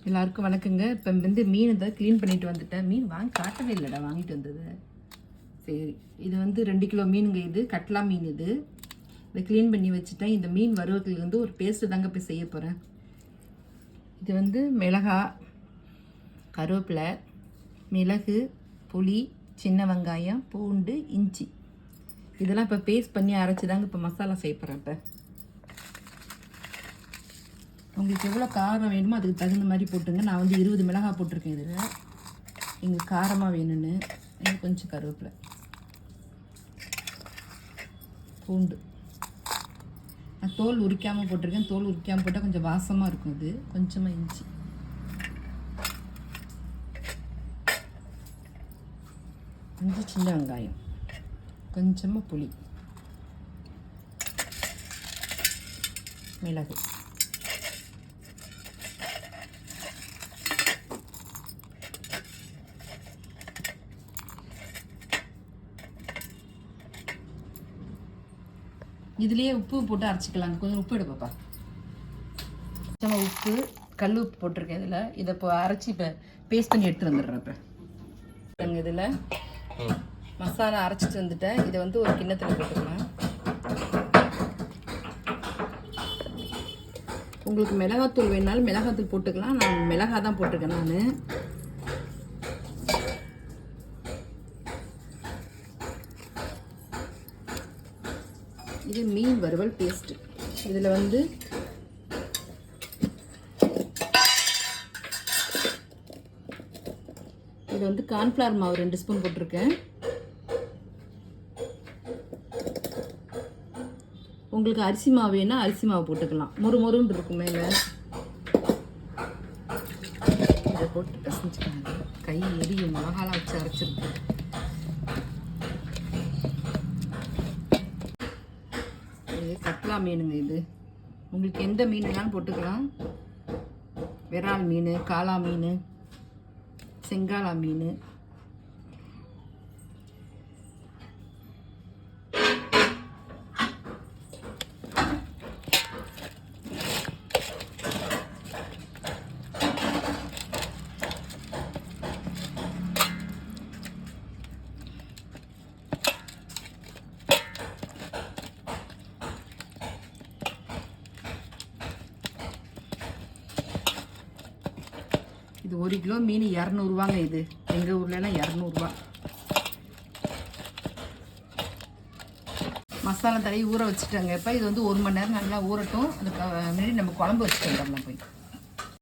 எல்லாருக்கும் வணக்கங்க. இப்போ வந்து மீன் தான் க்ளீன் பண்ணிட்டு வந்துட்டேன். மீன் வாங்கி காட்டவே இல்லைடா, வாங்கிட்டு வந்தது. சரி, இது வந்து 2 கிலோ மீனுங்க. இது கட்லா மீன். இதை க்ளீன் பண்ணி வச்சுட்டேன். இந்த மீன் வறுவலுக்கு வந்து ஒரு பேஸ்ட்டு தாங்க போய் செய்ய போகிறேன். இது வந்து மிளகாய், கருவேப்பிலை, மிளகு, புளி, சின்ன வெங்காயம், பூண்டு, இஞ்சி இதெல்லாம் இப்போ பேஸ்ட் பண்ணி அரைச்சி தாங்க இப்போ மசாலா செய்ய போகிறேன். இப்போ உங்களுக்கு எவ்வளோ காரம் வேணுமோ அதுக்கு தகுந்த மாதிரி போட்டுங்க. நான் வந்து 20 மிளகாய் போட்டிருக்கேன். இதில் எங்களுக்கு காரமாக வேணும்னு எனக்கு கொஞ்சம் கருவேப்பிலை, பூண்டு நான் தோல் உரிக்காமல் போட்டிருக்கேன். தோல் உரிக்காமல் போட்டால் கொஞ்சம் வாசமாக இருக்கும். இது கொஞ்சமாக இஞ்சி, கொஞ்சம் சின்ன வெங்காயம், கொஞ்சமாக புளி, மிளகு, இதுலேயே உப்பு போட்டு அரைச்சிக்கலாம். கொஞ்சம் உப்பு எடுப்பப்பா. கொஞ்சமாக உப்பு, கல் உப்பு போட்டிருக்கேன் இதில். இதை இப்போ அரைச்சி இப்போ பேஸ்ட் பண்ணி எடுத்துகிட்டு வந்துடுறேன். இப்போ இதில் மசாலா அரைச்சிட்டு வந்துட்டேன். இதை வந்து ஒரு கிண்ணத்தில் போட்டுக்கலாம். உங்களுக்கு மிளகாத்தூள் வேணாலும் மிளகாத்தூள் போட்டுக்கலாம். நான் மிளகாய் தான் போட்டிருக்கேன். நான் இது மீன் வறுவல் பேஸ்ட்டு. இதில் வந்து இது வந்து கார்ன்ஃப்ளவர் மாவு 2 ஸ்பூன் போட்டிருக்கேன். உங்களுக்கு அரிசி மாவு வேணால் அரிசி மாவு போட்டுக்கலாம். மொறுன்னு இருக்கும் மேலே. இதை போட்டு பிசைஞ்சுக்காங்க. கை எரியும், மிளகாலாம் வச்சு அரைச்சிருக்கு. கட்லா மீனுங்க. இது உங்களுக்கு எந்த மீன் வேணாலும் போட்டுக்கலாம். விரால் மீன், காளா மீன், செங்காலா மீன். இது 1 கிலோ மீன் 200 ரூபாங்க. இது எங்கள் ஊர்லலாம் 200 ரூபா. மசாலா தடவி ஊற வச்சுட்டாங்க. இப்போ இது வந்து 1 மணி நேரம் நல்லா ஊறட்டும். அதுக்கு முன்னாடி நம்ம குழம்பு வச்சுட்டு வந்துடலாம் போய்.